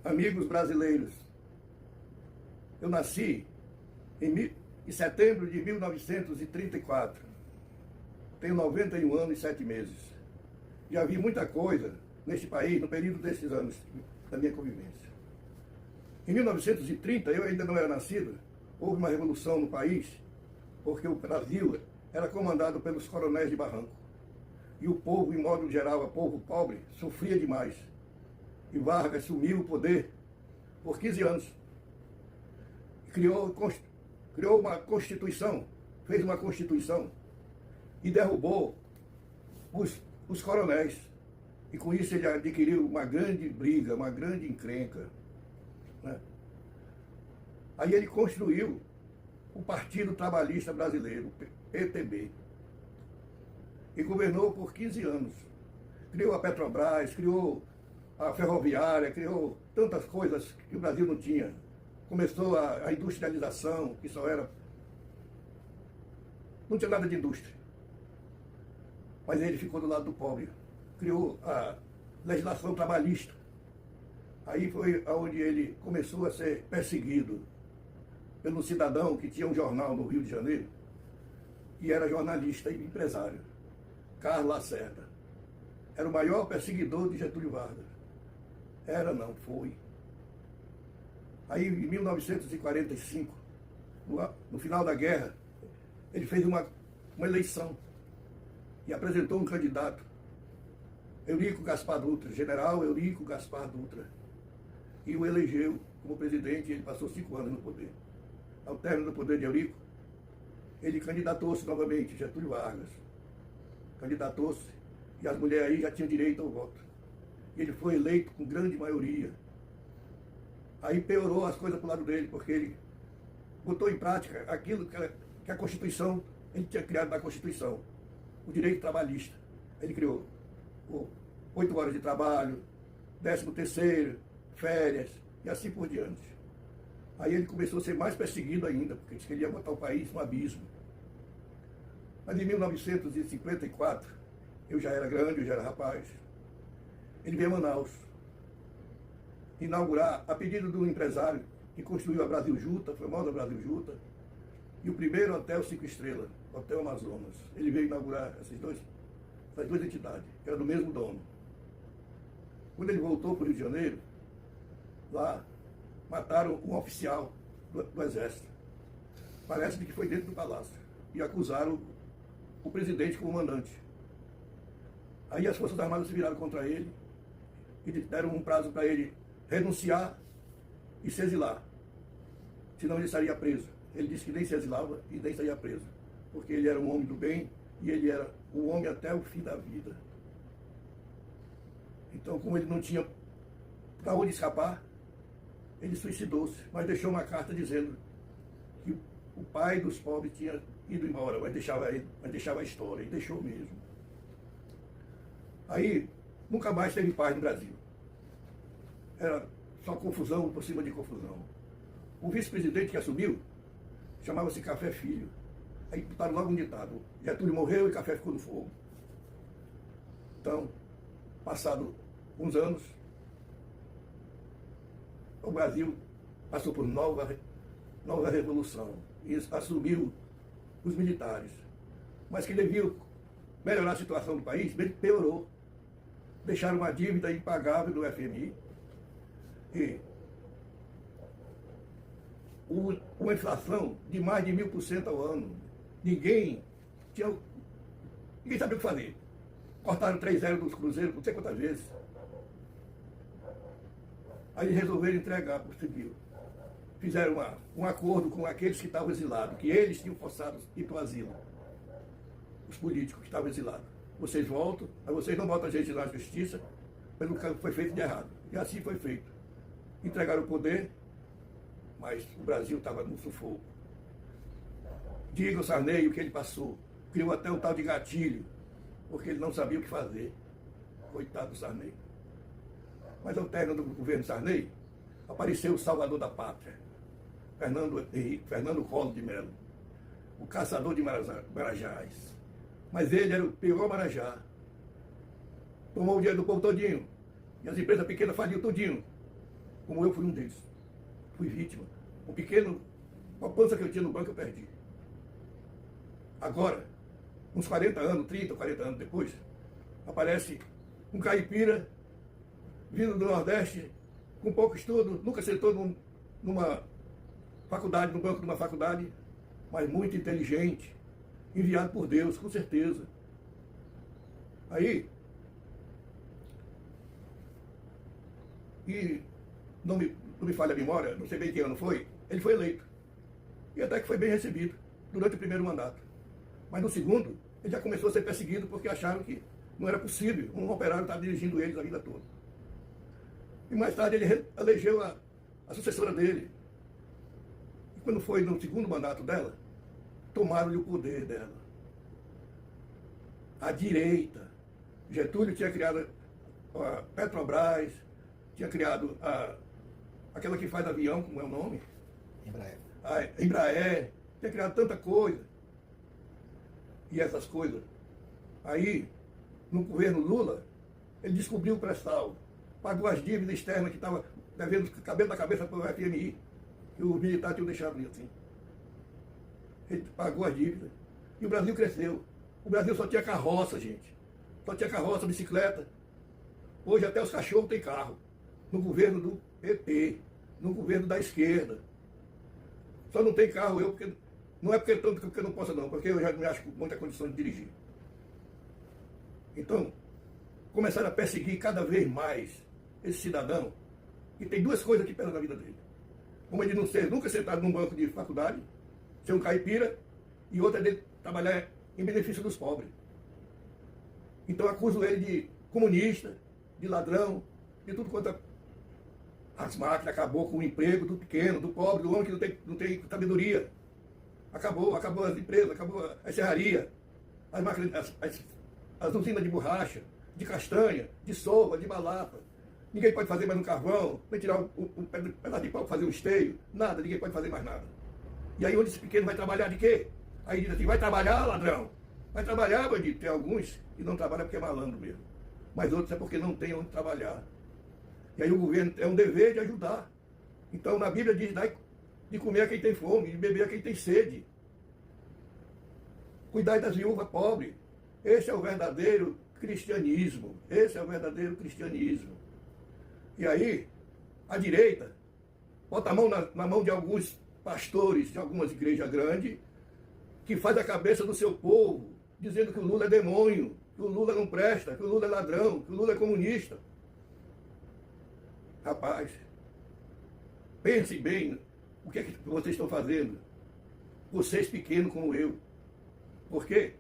Amigos brasileiros, eu nasci em setembro de 1934. Tenho 91 anos e 7 meses. Já vi muita coisa neste país no período desses anos da minha convivência. Em 1930, eu ainda não era nascido, houve uma revolução no país, porque o Brasil era comandado pelos coronéis de barranco. E o povo, em modo geral, o povo pobre, sofria demais. E Vargas assumiu o poder por 15 anos. Criou uma Constituição, fez uma Constituição e derrubou os coronéis. E com isso ele adquiriu uma grande briga, uma grande encrenca, né? Aí ele construiu o Partido Trabalhista Brasileiro, PTB, e governou por 15 anos. Criou a Petrobras, criou a ferroviária, criou tantas coisas que o Brasil não tinha. Começou a industrialização, que só era... Não tinha nada de indústria. Mas ele ficou do lado do pobre. Criou a legislação trabalhista. Aí foi onde ele começou a ser perseguido pelo cidadão que tinha um jornal no Rio de Janeiro e era jornalista e empresário, Carlos Lacerda. Era o maior perseguidor de Getúlio Vargas. Era, não, foi. Aí, em 1945, no final da guerra, ele fez uma eleição e apresentou um candidato, Eurico Gaspar Dutra, general Eurico Gaspar Dutra, e o elegeu como presidente, e ele passou 5 anos no poder. Ao término do poder de Eurico, ele candidatou-se novamente, Getúlio Vargas. Candidatou-se, e as mulheres aí já tinham direito ao voto. E ele foi eleito com grande maioria. Aí piorou as coisas para o lado dele, porque ele botou em prática aquilo que a Constituição, ele tinha criado na Constituição, o direito trabalhista. Ele criou 8 horas de trabalho, 13º, férias, e assim por diante. Aí ele começou a ser mais perseguido ainda, porque ele queria botar o país no abismo. Mas em 1954, eu já era grande, eu já era rapaz, ele veio a Manaus inaugurar, a pedido do empresário que construiu a Brasil Juta, a famosa Brasil Juta, e o primeiro hotel 5 estrelas, Hotel Amazonas. Ele veio inaugurar essas duas entidades, que eram do mesmo dono. Quando ele voltou para o Rio de Janeiro, lá mataram um oficial do Exército. Parece que foi dentro do palácio. E acusaram o presidente como mandante. Aí as Forças Armadas se viraram contra ele e deram um prazo para ele renunciar e se exilar. Senão ele estaria preso. Ele disse que nem se exilava e nem estaria preso. Porque ele era um homem do bem e ele era o homem até o fim da vida. Então, como ele não tinha para onde escapar, ele suicidou-se, mas deixou uma carta dizendo que o pai dos pobres tinha ido embora, mas deixava a história, e deixou mesmo. Aí, nunca mais teve paz no Brasil. Era só confusão por cima de confusão. O vice-presidente que assumiu chamava-se Café Filho. Aí botaram logo um ditado: Getúlio morreu e Café ficou no fogo. Então, passado uns anos, o Brasil passou por nova revolução e assumiu os militares. Mas que deviam melhorar a situação do país, piorou. Deixaram uma dívida impagável do FMI e uma inflação de mais de 1000% ao ano. Ninguém sabia o que fazer. Cortaram 3 dos cruzeiros não sei quantas vezes. Aí resolveram entregar para o civil. Fizeram um acordo com aqueles que estavam exilados, que eles tinham forçado ir para o asilo. Os políticos que estavam exilados. Vocês voltam, mas vocês não botam a gente na justiça pelo que foi feito de errado. E assim foi feito. Entregaram o poder, mas o Brasil estava no sufoco. Diga o Sarney o que ele passou. Criou até um tal de gatilho, porque ele não sabia o que fazer. Coitado do Sarney. Mas ao término do governo Sarney, apareceu o salvador da pátria, Fernando Collor de Mello, o caçador de marajás. Mas ele era o pior marajá. Tomou o dinheiro do povo todinho. E as empresas pequenas faliam tudinho. como eu fui um deles. Fui vítima. Uma pança que eu tinha no banco eu perdi. Agora, uns 40 anos, 30, 40 anos depois, aparece um caipira vindo do Nordeste, com pouco estudo, nunca sentou numa faculdade, no banco de uma faculdade, mas muito inteligente, enviado por Deus, com certeza. Aí, e não me falha a memória, não sei bem que ano foi, ele foi eleito. E até que foi bem recebido durante o primeiro mandato. Mas no segundo, ele já começou a ser perseguido porque acharam que não era possível um operário estar dirigindo eles a vida toda. E mais tarde ele elegeu a sucessora dele. E quando foi no segundo mandato dela, tomaram-lhe o poder dela. A direita. Getúlio tinha criado a Petrobras, tinha criado aquela que faz avião, como é o nome? Embraer. A Embraer, tinha criado tanta coisa. E essas coisas. Aí, no governo Lula, ele descobriu o pré-sal, pagou as dívidas externas que estava devendo cabelo da cabeça para o FMI, que os militares tinham deixado assim. Ele pagou as dívidas. E o Brasil cresceu. O Brasil só tinha carroça, gente. Só tinha carroça, bicicleta. Hoje até os cachorros têm carro. No governo do PT, no governo da esquerda. Só não tem carro eu, porque não é porque eu não posso não, porque eu já me acho com muita condição de dirigir. Então, começaram a perseguir cada vez mais esse cidadão, que tem duas coisas que pesam na vida dele. Uma é de não ser nunca sentado num banco de faculdade, ser um caipira, e outra é de trabalhar em benefício dos pobres. Então acuso ele de comunista, de ladrão, de tudo quanto as máquinas, acabou com o emprego do pequeno, do pobre, do homem que não tem sabedoria. Acabou as empresas, acabou a serraria, as máquinas, as usinas de borracha, de castanha, de sova, de balapa. Ninguém pode fazer mais um carvão, nem tirar um pedaço de pau para fazer um esteio, nada, ninguém pode fazer mais nada. E aí onde esse pequeno vai trabalhar de quê? Aí diz assim, vai trabalhar, ladrão? Vai trabalhar, bandido. Tem alguns que não trabalham porque é malandro mesmo. Mas outros é porque não tem onde trabalhar. E aí o governo é um dever de ajudar. Então na Bíblia diz, dai de comer a quem tem fome, de beber a quem tem sede. Cuidar das viúvas pobres. Esse é o verdadeiro cristianismo. Esse é o verdadeiro cristianismo. E aí, a direita bota a mão na mão de alguns pastores de algumas igrejas grandes, que faz a cabeça do seu povo, dizendo que o Lula é demônio, que o Lula não presta, que o Lula é ladrão, que o Lula é comunista. Rapaz, pense bem o que é que vocês estão fazendo. Vocês pequenos como eu. Por quê?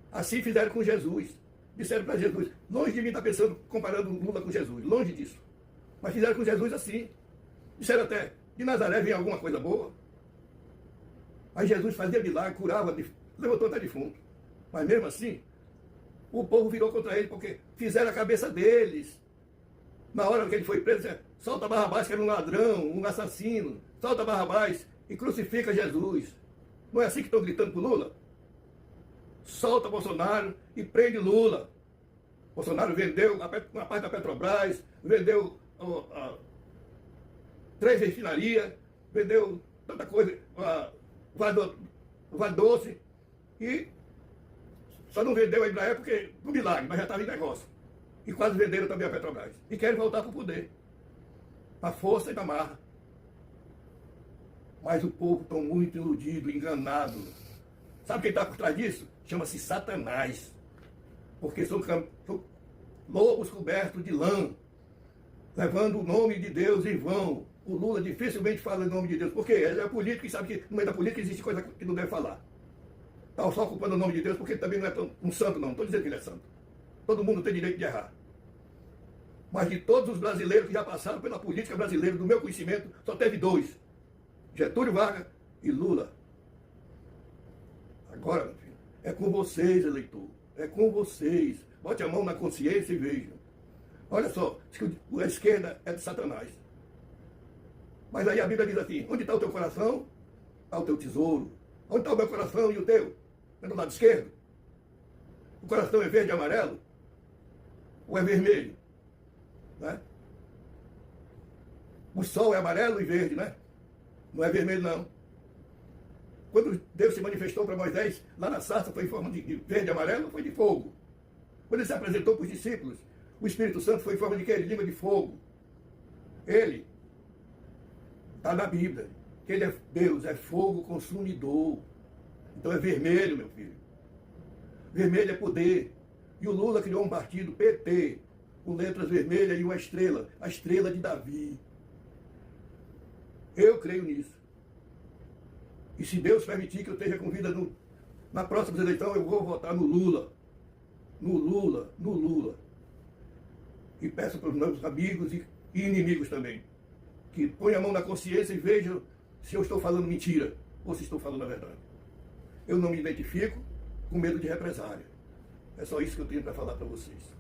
Assim fizeram com Jesus. Disseram para Jesus, longe de mim estar pensando, comparando Lula com Jesus, longe disso. Mas fizeram com Jesus assim. Disseram até, de Nazaré vem alguma coisa boa. Aí Jesus fazia milagre, curava, levantou até defunto. Mas mesmo assim, o povo virou contra ele, porque fizeram a cabeça deles. Na hora que ele foi preso, disseram, solta Barrabás, que era um ladrão, um assassino. Solta Barrabás e crucifica Jesus. Não é assim que estão gritando pro Lula? Solta Bolsonaro e prende Lula. Bolsonaro vendeu uma parte da Petrobras, vendeu 3 refinarias, vendeu tanta coisa, o Vale Doce, e só não vendeu a Embraer porque, por milagre, mas já estava em negócio. E quase venderam também a Petrobras. E querem voltar para o poder. A força e da marra. Mas o povo está muito iludido, enganado. Sabe quem está por trás disso? Chama-se Satanás. Porque são lobos cobertos de lã, levando o nome de Deus em vão. O Lula dificilmente fala em nome de Deus. Por quê? Ele é político e sabe que no meio da política existe coisa que não deve falar. Está só ocupando o nome de Deus porque ele também não é um santo, não. Não estou dizendo que ele é santo. Todo mundo tem direito de errar. Mas de todos os brasileiros que já passaram pela política brasileira, do meu conhecimento, só teve 2. Getúlio Vargas e Lula. Agora, meu filho, é com vocês, eleitor. É com vocês. Bote a mão na consciência e vejam. Olha só, a esquerda é de Satanás. Mas aí a Bíblia diz assim, onde está o teu coração? Está o teu tesouro. Onde está o meu coração e o teu? É do lado esquerdo. O coração é verde e amarelo? Ou é vermelho? Né? O sol é amarelo e verde, né? Não é vermelho, não. Quando Deus se manifestou para Moisés, lá na sarça, foi em forma de verde e amarelo, foi de fogo. Quando ele se apresentou para os discípulos, o Espírito Santo foi em forma de quê? De língua de fogo. Ele está na Bíblia, que ele é Deus, é fogo consumidor. Então é vermelho, meu filho. Vermelho é poder. E o Lula criou um partido, PT, com letras vermelhas e uma estrela, a estrela de Davi. Eu creio nisso. E se Deus permitir que eu esteja com vida na próxima eleição, eu vou votar no Lula. No Lula, no Lula. E peço para os meus amigos e inimigos também, que ponham a mão na consciência e vejam se eu estou falando mentira ou se estou falando a verdade. Eu não me identifico com medo de represália. É só isso que eu tenho para falar para vocês.